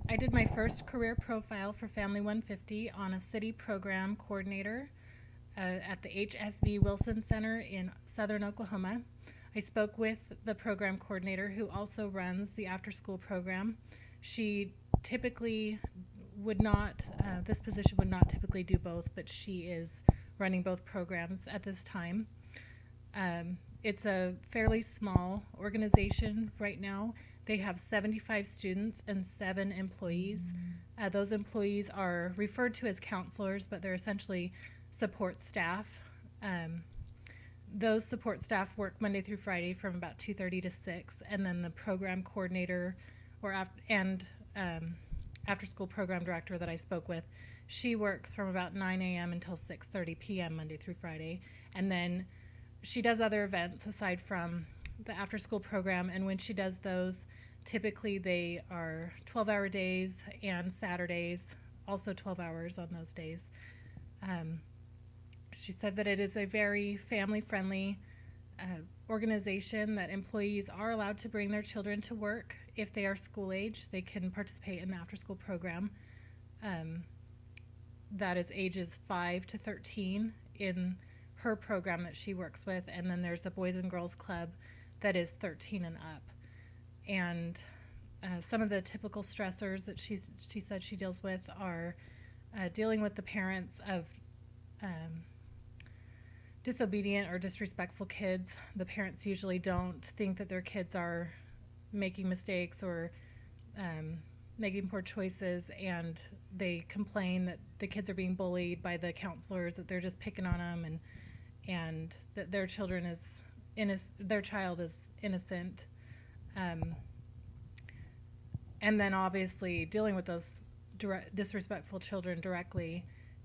I did my first career profile for Family 150 on a city program coordinator at the HFV Wilson Center in southern Oklahoma. I spoke with the program coordinator who also runs the after school program. She typically would not, this position would not typically do both, but she is running both programs at this time. It's a fairly small organization right now. They have 75 students and 7 employees. Those employees are referred to as counselors, but they're essentially support staff. Those support staff work Monday through Friday from about 2:30 to 6, and then the program coordinator after school program director that I spoke with, she works from about 9 a.m. until 6:30 p.m. Monday through Friday, and then she does other events aside from the after school program, and when she does those, typically they are 12-hour days, and Saturdays also 12 hours on those days. She said that it is a very family-friendly organization, that employees are allowed to bring their children to work. If they are school age, they can participate in the after school program. That is ages 5 to 13 in her program that she works with, and then there's a Boys and Girls Club that is 13 and up. And some of the typical stressors that she said she deals with are dealing with the parents of disobedient or disrespectful kids. The parents usually don't think that their kids are making mistakes or making poor choices, and they complain that the kids are being bullied by the counselors, that they're just picking on them, and that their child is innocent. And then obviously dealing with those disrespectful children directly,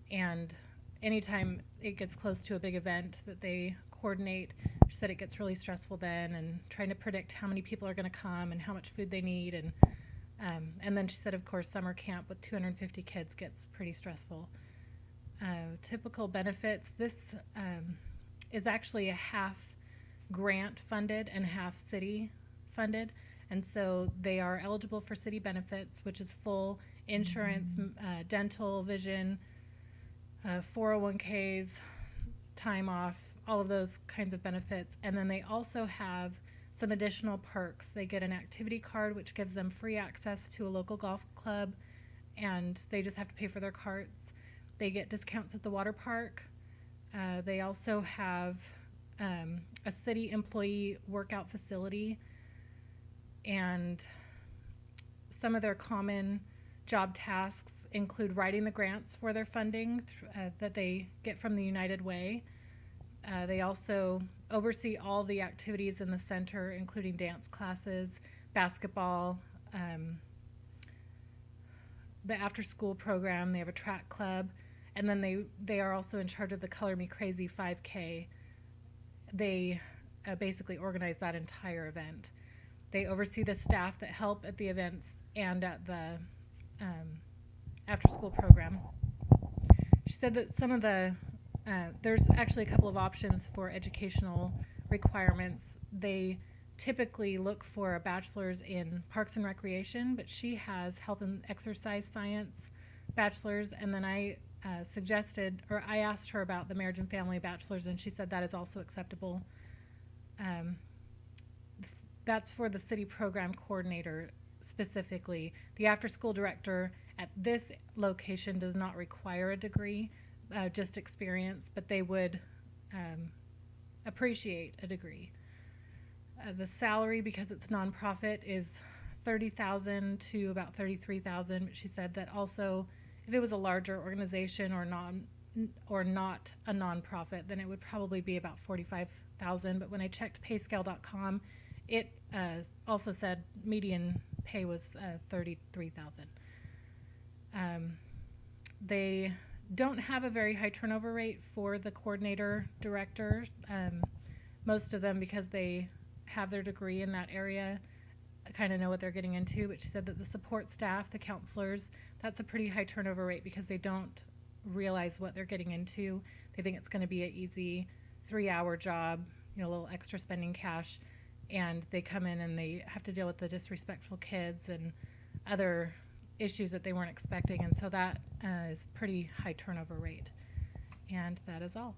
and anytime it gets close to a big event that they coordinate, she said it gets really stressful then, and trying to predict how many people are going to come and how much food they need, and then she said, of course, summer camp with 250 kids gets pretty stressful. Typical benefits, this is actually a half grant funded and half city funded, and so they are eligible for city benefits, which is full insurance, dental, vision, 401ks, time off, all of those kinds of benefits. And then they also have some additional perks. They get an activity card, which gives them free access to a local golf club, and they just have to pay for their carts. They get discounts at the water park. They also have a city employee workout facility, and some of their common job tasks include writing the grants for their funding that they get from the United Way. They also oversee all the activities in the center, including dance classes, basketball, the after-school program. They have a track club, and then they are also in charge of the Color Me Crazy 5K. They basically organize that entire event. They oversee the staff that help at the events and at the after-school program. She said that some of the there's actually a couple of options for educational requirements. They typically look for a bachelor's in Parks and Recreation, but she has Health and Exercise Science bachelor's, and then I asked her about the Marriage and Family bachelor's, and she said that is also acceptable. That's for the city program coordinator specifically. The after-school director at this location does not require a degree, just experience, but they would appreciate a degree. The salary, because it's nonprofit, is $30,000 to about $33,000. She said that also, if it was a larger organization or not a nonprofit, then it would probably be about $45,000. But when I checked payscale.com, it also said median pay was $33,000. They don't have a very high turnover rate for the coordinator director. Most of them, because they have their degree in that area, kind of know what they're getting into. But she said that the support staff, the counselors, that's a pretty high turnover rate because they don't realize what they're getting into. They think it's going to be an easy 3-hour job, a little extra spending cash, and they come in and they have to deal with the disrespectful kids and other issues that they weren't expecting, and so that is pretty high turnover rate. And that is all.